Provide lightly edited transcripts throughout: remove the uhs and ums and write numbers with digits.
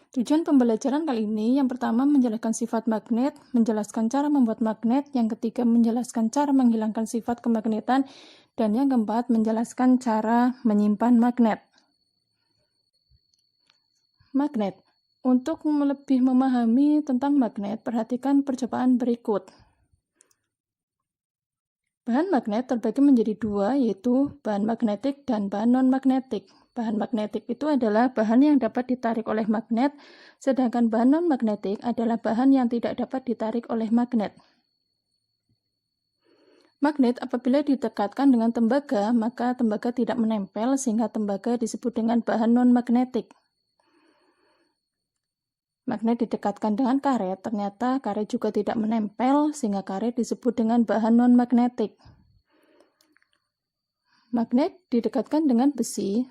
Tujuan pembelajaran kali ini yang pertama menjelaskan sifat magnet, menjelaskan cara membuat magnet, yang ketiga menjelaskan cara menghilangkan sifat kemagnetan, dan yang keempat menjelaskan cara menyimpan magnet. Magnet. Untuk lebih memahami tentang magnet, perhatikan percobaan berikut. Bahan magnet terbagi menjadi dua, yaitu bahan magnetik dan bahan non-magnetik. Bahan magnetik itu adalah bahan yang dapat ditarik oleh magnet, sedangkan bahan non-magnetik adalah bahan yang tidak dapat ditarik oleh magnet. Magnet apabila didekatkan dengan tembaga, maka tembaga tidak menempel sehingga tembaga disebut dengan bahan non-magnetik. Magnet didekatkan dengan karet, ternyata karet juga tidak menempel sehingga karet disebut dengan bahan non-magnetik. Magnet didekatkan dengan besi,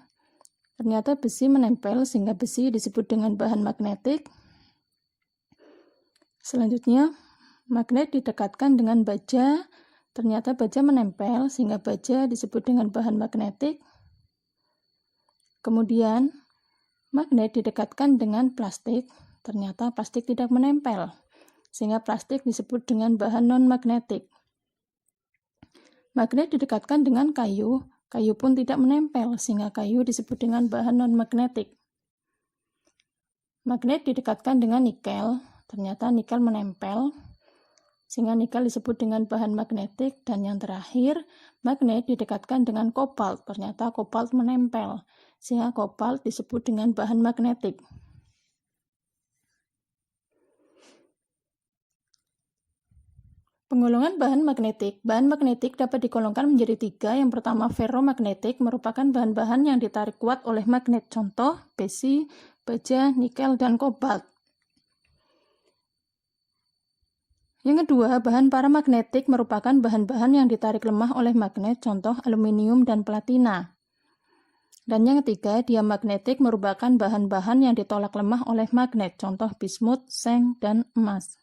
ternyata besi menempel sehingga besi disebut dengan bahan magnetik. Selanjutnya, magnet didekatkan dengan baja, ternyata baja menempel sehingga baja disebut dengan bahan magnetik. Kemudian, magnet didekatkan dengan plastik, ternyata plastik tidak menempel sehingga plastik disebut dengan bahan non-magnetik. Magnet didekatkan dengan kayu, kayu pun tidak menempel sehingga kayu disebut dengan bahan non-magnetik. Magnet didekatkan dengan nikel, ternyata nikel menempel sehingga nikel disebut dengan bahan magnetik. Dan yang terakhir, magnet didekatkan dengan kobalt, ternyata kobalt menempel sehingga kobalt disebut dengan bahan magnetik. Penggolongan bahan magnetik. Bahan magnetik dapat digolongkan menjadi tiga. Yang pertama, ferromagnetik, merupakan bahan-bahan yang ditarik kuat oleh magnet. Contoh, besi, baja, nikel, dan kobalt. Yang kedua, bahan paramagnetik merupakan bahan-bahan yang ditarik lemah oleh magnet. Contoh, aluminium dan platina. Dan yang ketiga, diamagnetik merupakan bahan-bahan yang ditolak lemah oleh magnet. Contoh, bismut, seng, dan emas.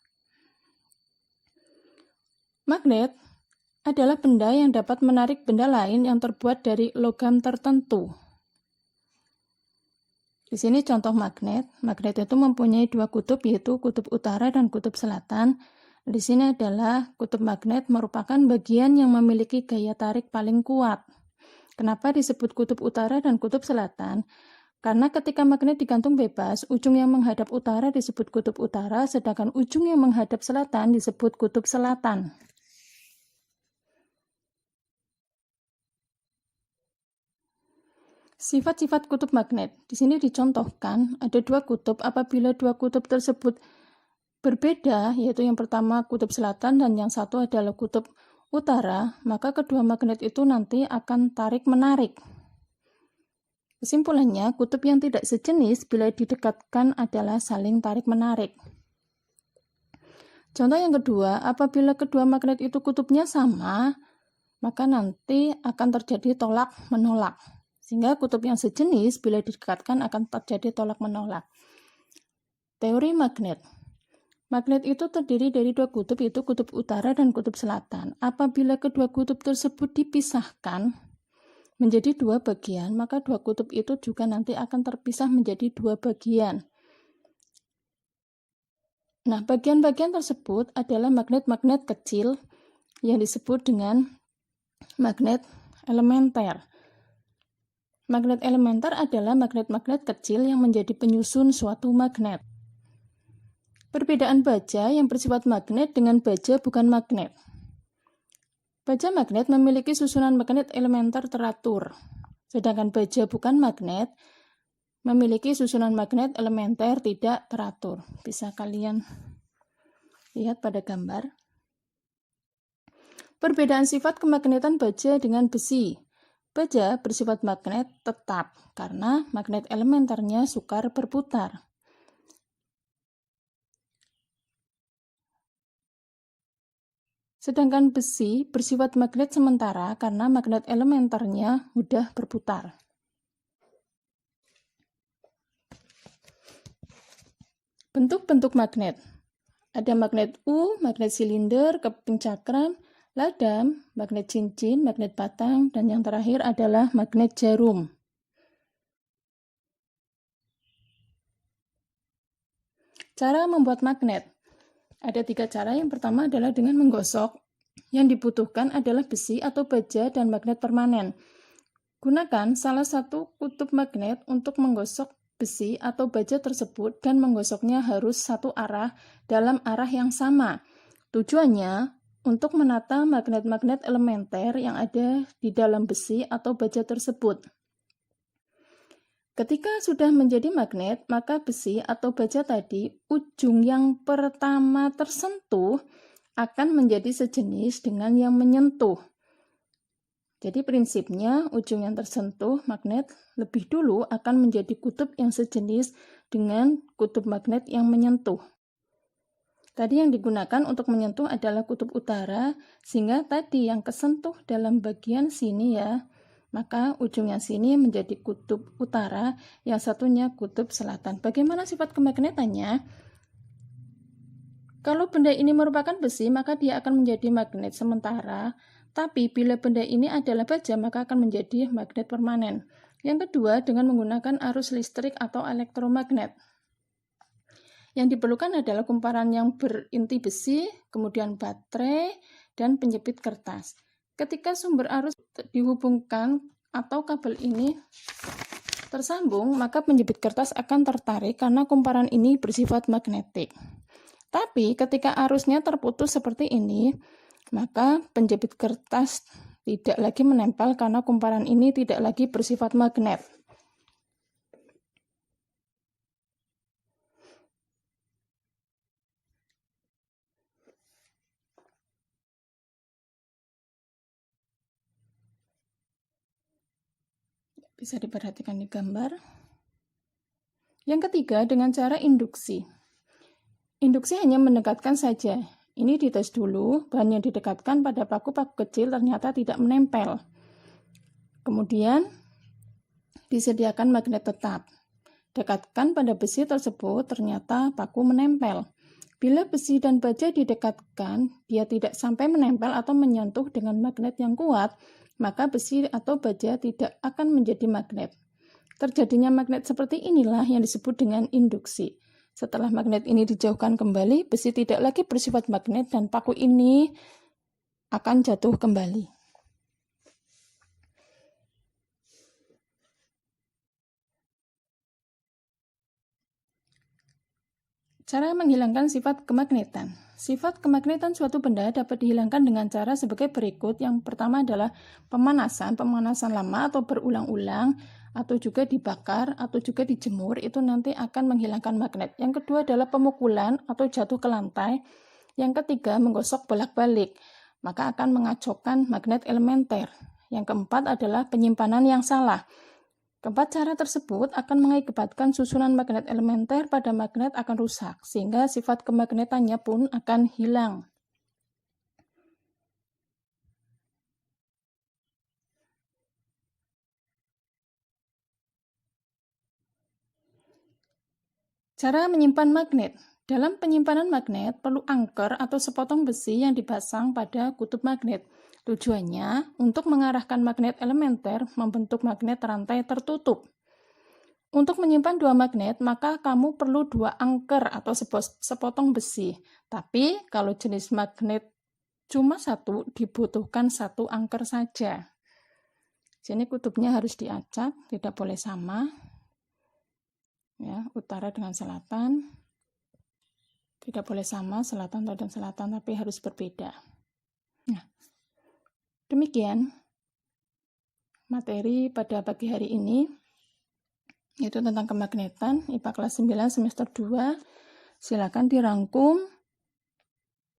Magnet adalah benda yang dapat menarik benda lain yang terbuat dari logam tertentu. Di sini contoh magnet. Magnet itu mempunyai dua kutub, yaitu kutub utara dan kutub selatan. Di sini adalah kutub magnet merupakan bagian yang memiliki gaya tarik paling kuat. Kenapa disebut kutub utara dan kutub selatan? Karena ketika magnet digantung bebas, ujung yang menghadap utara disebut kutub utara, sedangkan ujung yang menghadap selatan disebut kutub selatan. Sifat-sifat kutub magnet. Di sini dicontohkan ada dua kutub. Apabila dua kutub tersebut berbeda, yaitu yang pertama kutub selatan dan yang satu adalah kutub utara, maka kedua magnet itu nanti akan tarik-menarik. Kesimpulannya, kutub yang tidak sejenis bila didekatkan adalah saling tarik-menarik. Contoh yang kedua, apabila kedua magnet itu kutubnya sama, maka nanti akan terjadi tolak-menolak. Sehingga kutub yang sejenis bila didekatkan akan terjadi tolak-menolak. Teori magnet. Magnet itu terdiri dari dua kutub, yaitu kutub utara dan kutub selatan. Apabila kedua kutub tersebut dipisahkan menjadi dua bagian, maka dua kutub itu juga nanti akan terpisah menjadi dua bagian. Nah, bagian-bagian tersebut adalah magnet-magnet kecil yang disebut dengan magnet elementer. Magnet elementer adalah magnet-magnet kecil yang menjadi penyusun suatu magnet. Perbedaan baja yang bersifat magnet dengan baja bukan magnet. Baja magnet memiliki susunan magnet elementer teratur, sedangkan baja bukan magnet memiliki susunan magnet elementer tidak teratur. Bisa kalian lihat pada gambar. Perbedaan sifat kemagnetan baja dengan besi. Baja bersifat magnet tetap karena magnet elementernya sukar berputar. Sedangkan besi bersifat magnet sementara karena magnet elementernya mudah berputar. Bentuk-bentuk magnet. Ada magnet U, magnet silinder, keping cakram, ladam, magnet cincin, magnet batang, dan yang terakhir adalah magnet jarum. Cara membuat magnet. Ada 3 cara. Yang pertama adalah dengan menggosok. Yang dibutuhkan adalah besi atau baja dan magnet permanen. Gunakan salah satu kutub magnet untuk menggosok besi atau baja tersebut dan menggosoknya harus satu arah dalam arah yang sama. Tujuannya untuk menata magnet-magnet elementer yang ada di dalam besi atau baja tersebut. Ketika sudah menjadi magnet, maka besi atau baja tadi, ujung yang pertama tersentuh akan menjadi sejenis dengan yang menyentuh. Jadi prinsipnya, ujung yang tersentuh magnet lebih dulu akan menjadi kutub yang sejenis dengan kutub magnet yang menyentuh. Tadi yang digunakan untuk menyentuh adalah kutub utara, sehingga tadi yang kesentuh dalam bagian sini ya, maka ujungnya sini menjadi kutub utara, yang satunya kutub selatan. Bagaimana sifat kemagnetannya? Kalau benda ini merupakan besi, maka dia akan menjadi magnet sementara, tapi bila benda ini adalah baja, maka akan menjadi magnet permanen. Yang kedua, dengan menggunakan arus listrik atau elektromagnet. Yang diperlukan adalah kumparan yang berinti besi, kemudian baterai, dan penjepit kertas. Ketika sumber arus dihubungkan atau kabel ini tersambung, maka penjepit kertas akan tertarik karena kumparan ini bersifat magnetik. Tapi ketika arusnya terputus seperti ini, maka penjepit kertas tidak lagi menempel karena kumparan ini tidak lagi bersifat magnet. Bisa diperhatikan di gambar. Yang ketiga, dengan cara induksi. Induksi hanya mendekatkan saja. Ini dites dulu, bahan yang didekatkan pada paku-paku kecil ternyata tidak menempel. Kemudian, disediakan magnet tetap. Dekatkan pada besi tersebut, ternyata paku menempel. Bila besi dan baja didekatkan, dia tidak sampai menempel atau menyentuh dengan magnet yang kuat, maka besi atau baja tidak akan menjadi magnet. Terjadinya magnet seperti inilah yang disebut dengan induksi. Setelah magnet ini dijauhkan kembali, besi tidak lagi bersifat magnet dan paku ini akan jatuh kembali. Cara menghilangkan sifat kemagnetan. Sifat kemagnetan suatu benda dapat dihilangkan dengan cara sebagai berikut. Yang pertama adalah pemanasan lama atau berulang-ulang, atau juga dibakar, atau juga dijemur, itu nanti akan menghilangkan magnet. Yang kedua adalah pemukulan atau jatuh ke lantai. Yang ketiga, menggosok bolak-balik, maka akan mengacaukan magnet elementer. Yang keempat adalah penyimpanan yang salah. Keempat cara tersebut akan mengakibatkan susunan magnet elementer pada magnet akan rusak, sehingga sifat kemagnetannya pun akan hilang. Cara menyimpan magnet. Dalam penyimpanan magnet perlu angker atau sepotong besi yang dipasang pada kutub magnet. Tujuannya untuk mengarahkan magnet elementer membentuk magnet rantai tertutup. Untuk menyimpan dua magnet, maka kamu perlu dua angker atau sepotong besi. Tapi kalau jenis magnet cuma satu, dibutuhkan satu angker saja. Sini kutubnya harus diacak, tidak boleh sama. Ya, utara dengan selatan. Tidak boleh sama selatan dan selatan, tapi harus berbeda. Nah, demikian materi pada pagi hari ini, itu tentang kemagnetan, IPA kelas 9 semester 2. Silakan dirangkum